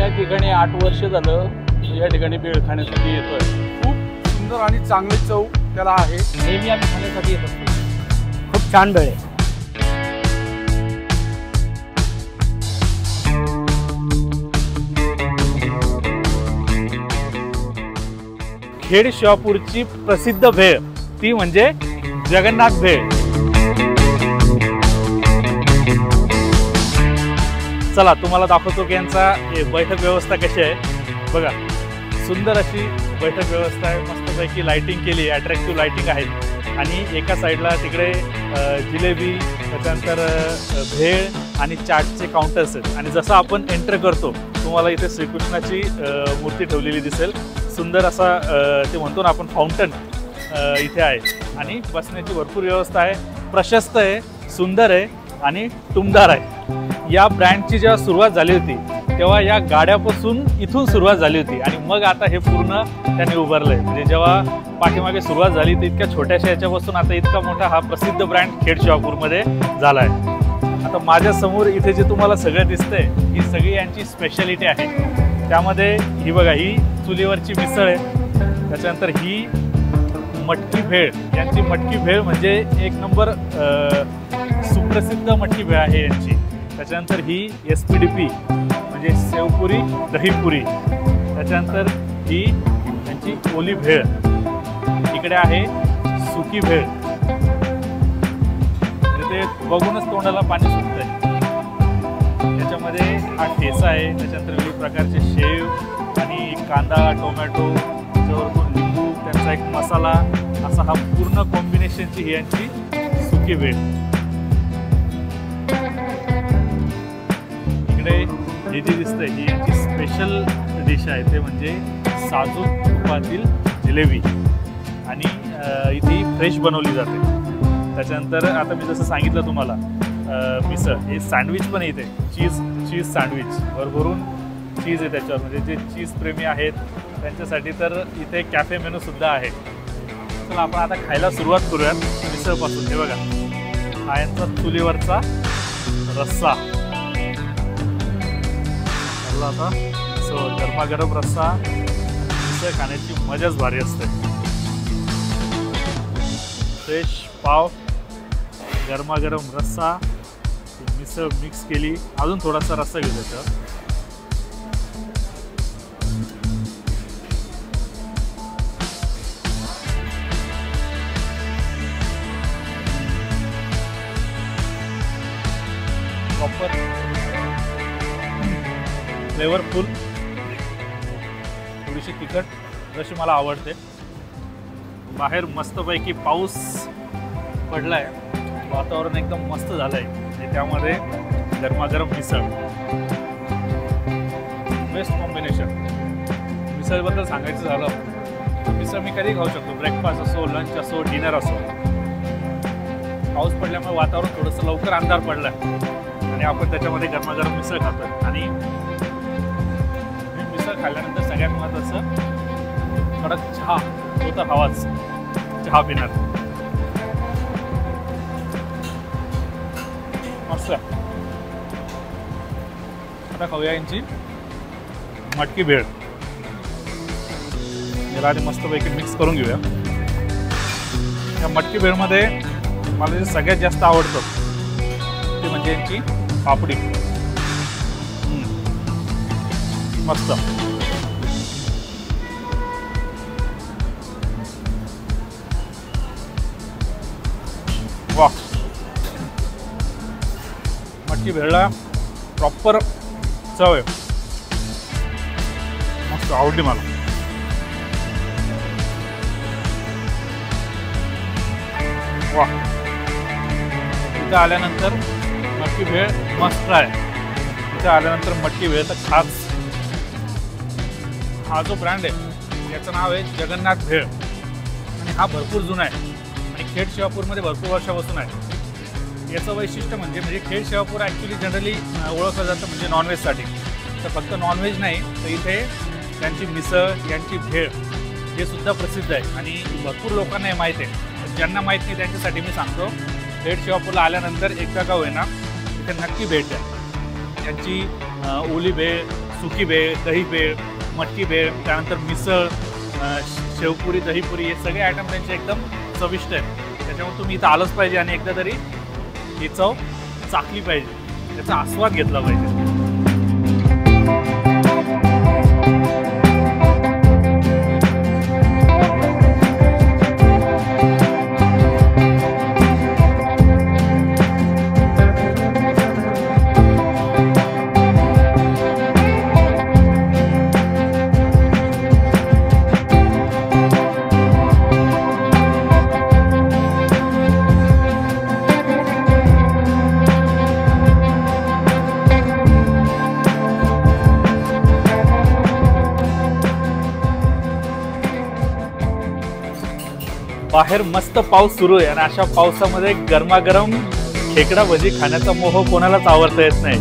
या ठिकाणी 8 वर्ष झालं या ठिकाणी भेळ खाण्यासाठी येतोय। खूप सुंदर आणि चांगली चव त्याला आहे। नेहमी आम्ही खाण्यासाठी येत असतो। खूप छान भेळ आहे। खेड शिवापूरची प्रसिद्ध भेळ ती म्हणजे जगन्नाथ भेळ। चला तुम्हाला दाखवतो की यांचा बैठक व्यवस्था कशी आहे। बघा सुंदर अशी बैठक व्यवस्था आहे, मस्तपैकी लाइटिंग केली, अट्रॅक्टिव्ह लाइटिंग आहे आणि एका साईडला तिकडे जिलेबी, त्याच्यानंतर भेळ आणि चाटचे काउंटर्स आहेत आणि जसं आपण एंटर करतो तुम्हाला इथे श्रीकृष्णाची मूर्ती ठेवलेली दिसेल। सुंदर असा ते म्हणतो ना आपण फाउंटन इथे आहे आणि बसण्याची भरपूर व्यवस्था आहे, प्रशस्त आहे, सुंदर आहे आणि टुमदार आहे। या ब्रँडची जेव्हा सुरुवात झाली होती तेव्हा या गाड्यापासून इथून सुरुवात झाली होती आणि मग आता हे पूर्ण त्याने उभारलंय। म्हणजे जेव्हा पाठीमागे सुरुवात झाली तर इतक्या छोट्याशा याच्यापासून आता इतका मोठा हा प्रसिद्ध ब्रँड खेड शिवापूरमध्ये झाला आहे। आता माझ्या समोर इथे जे तुम्हाला सगळं दिसतंय ही सगळी यांची स्पेशालिटी आहे। त्यामध्ये ही बघा ही चुलीवरची मिसळ आहे, त्याच्यानंतर ही मटकी भेळ, यांची मटकी भेळ म्हणजे एक नंबर सुप्रसिद्ध मटकी भेळ आहे यांची। त्याच्यानंतर ही SPDP म्हणजे सेवपुरी दहीपुरी, त्याच्यानंतर ही यांची ओली भेळ, इकडे आहे सुकी भेळ, ते बघूनच तोंडाला पाणी सुटतंय। त्याच्यामध्ये हा ठेचा आहे, त्याच्यानंतर विविध प्रकारचे शेव आणि कांदा, टोमॅटो, त्याच्यावरतून लिंबू, त्यांचा एक मसाला, असा हा पूर्ण कॉम्बिनेशनची ही यांची सुकी भेळ। इकडे हे जे दिसतंय ही यांची स्पेशल डिश आहे, ते म्हणजे साजूक तुपातील जिलेबी आणि इथे फ्रेश बनवली जाते। त्याच्यानंतर आता मी जसं सांगितलं तुम्हाला मिसळ, हे सँडविच पण इथे चीज सँडविच भरभरून चीज आहे त्याच्यावर, म्हणजे जे चीज प्रेमी आहेत त्यांच्यासाठी तर इथे कॅफे मेनू सुद्धा आहे। चला आपण आता खायला सुरुवात करूयात मिसळपासून। हे बघा हा यांचा चुलीवरचा रस्सा, आता सो गरमागरम रस्सा, मिसळ खाण्याची मजाच भारी असते। फ्रेश पाव, गरमागरम रस्सा, मिसळ मिक्स केली, अजून थोडासा रस्सा घेऊ त्याच्यावर। प्रॉपर फ्लेवरफुल, थोडीशी तिखट जशी मला आवडते। बाहेर मस्तपैकी पाऊस पडलाय, वातावरण एकदम मस्त झालंय आणि त्यामध्ये गरमागरम मिसळ, बेस्ट कॉम्बिनेशन। मिसळबद्दल सांगायचं झालं तर मिसळ मी कधी खाऊ शकतो, ब्रेकफास्ट असो, लंच असो, डिनर असो। पाऊस पडल्यामुळे वातावरण थोडंसं लवकर अंधार पडलाय आणि आपण त्याच्यामध्ये गरमागरम मिसळ खातोय आणि मिसळ खाल्ल्यानंतर सगळ्यात महत्त्वाचं कडक चहा, तो तर हवाच, चहा पिणार मस्त। आता खाऊया यांची मटकी भेळ, याला आधी मस्तपैकी मिक्स करून घेऊया। या मटकी भेळमध्ये मला जे सगळ्यात जास्त आवडतं ते म्हणजे यांची पापडी, मस्त। वा, मटकी भेळला प्रॉपर चव आहे, मस्त आवडली मला। वा, इथं आल्यानंतर मटकी भेळ मस्त ट्राय। इथं आल्यानंतर मटकी भेळ तर खास। हा जो ब्रँड आहे याचं नाव आहे जगन्नाथ भेळ आणि हा भरपूर जुना आहे आणि खेड शिवापूरमध्ये भरपूर वर्षापासून आहे। याचं वैशिष्ट्य म्हणजे खेड शिवापूर ॲक्च्युली जनरली ओळखलं जातं म्हणजे नॉनव्हेजसाठी, तर फक्त नॉनव्हेज नाही तर इथे त्यांची मिसळ, यांची भेळ हे सुद्धा प्रसिद्ध आहे आणि भरपूर लोकांना हे माहीत आहे। ज्यांना माहीत नाही त्यांच्यासाठी मी सांगतो, खेड शिवापूरला आल्यानंतर एकदा का होईना इथे नक्की भेट द्या। त्यांची ओली भेळ, सुकी भेळ, दही भेळ, मटकी भेळ, त्यानंतर मिसळ, शेवपुरी, दहीपुरी हे सगळे आयटम त्यांचे एकदम चविष्ट आहेत. त्याच्यामुळे तुम्ही इथं आलंच पाहिजे आणि एकदा तरी ही चव चाखली पाहिजे, त्याचा आस्वाद घेतला पाहिजे. बाहेर मस्त पाऊस सुरू आहे आणि अशा पावसामध्ये गरमागरम खेकडा भजी खाण्याचा मोह कोणालाच आवडता येत नाही.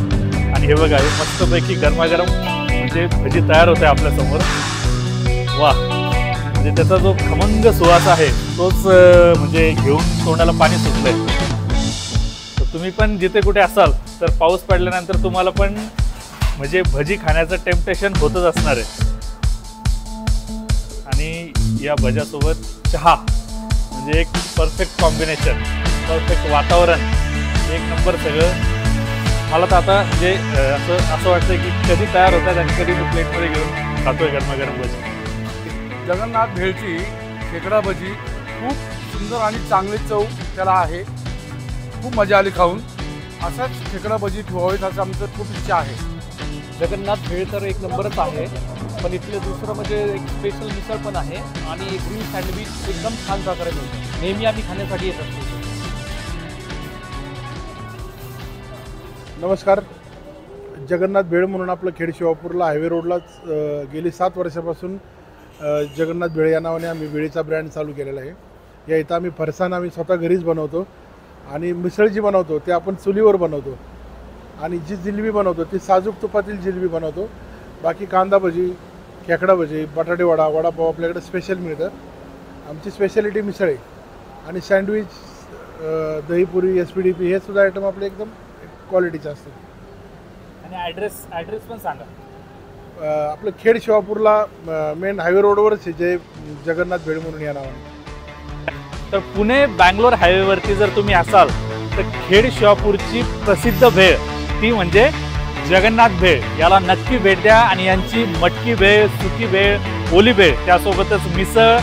आणि हे बघा, हे मस्तपैकी गरमागरम म्हणजे भजी तयार होते आपल्या समोर. वा, म्हणजे त्याचा जो खमंग सुवास आहे तोच म्हणजे घेऊन तोंडाला पाणी सुटलंय. तर तुम्ही पण जिथे कुठे असाल तर पाऊस पडल्यानंतर तुम्हाला पण म्हणजे भजी खाण्याचं टेम्पटेशन होतच असणार आहे. आणि या भज्यासोबत चहा म्हणजे एक परफेक्ट कॉम्बिनेशन, परफेक्ट वातावरण, एक नंबर सगळं. मला तर आता म्हणजे असं वाटतं की कधी तयार होतात आणि कधी मी प्लेटमध्ये घेऊन खातोय गरमागरम भजी. जगन्नाथ भेळची खेकडा भजी खूप सुंदर आणि चांगली चव त्याला आहे. खूप मजा आली खाऊन. असाच खेकडा भजी ठेवावीत असं आमचं खूप इच्छा आहे. जगन्नाथ भेळ तर एक नंबरच आहे, पण इथलं दुसरं म्हणजे एक स्पेशल मिसळ पण आहे आणि एक ग्रिल सँडविच एकदम छान प्रकारे मिळतं. नेहमी आम्ही खाण्यासाठी येत असतो. नमस्कार. जगन्नाथ भेळ म्हणून आपलं खेड शिवापूरला हायवे रोडलाच गेली 7 वर्षापासून जगन्नाथ भेळ या नावाने आम्ही भेळीचा ब्रँड चालू केलेला आहे. या इथं आम्ही फरसाण आम्ही स्वतः घरीच बनवतो आणि मिसळ जी बनवतो ते आपण चुलीवर बनवतो आणि जी जिलबी बनवतो ती साजूक तुपातील जिलबी बनवतो. बाकी कांदा भजी, खेकडा भजी, बटाटे वडा, वडापाव आपल्याकडे स्पेशल मिळतं. आमची स्पेशालिटी मिसळ आहे आणि सँडविच, दहीपुरी, SPDP हे सुद्धा आयटम आपले एकदम क्वालिटीचे असतात. आणि ॲड्रेस पण सांगा. आपलं खेड शिवापूरला मेन हायवे रोडवरच आहे जे जगन्नाथ भेळ म्हणून या नावाने. तर पुणे बँगलोर हायवेवरती जर तुम्ही असाल तर खेड शिवापूरची प्रसिद्ध भेळ ती म्हणजे जगन्नाथ भेळ, याला नक्की भेट द्या. आणि यांची मटकी भेळ, सुकी भेळ, ओली भेळ, त्यासोबतच मिसळ,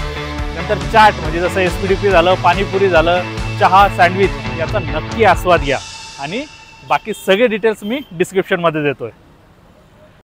नंतर चाट म्हणजे जसं SPDP झालं, पाणीपुरी झालं, चहा, सँडविच याचा नक्की आस्वाद घ्या. आणि बाकी सगळे डिटेल्स मी डिस्क्रिप्शनमध्ये देतोय.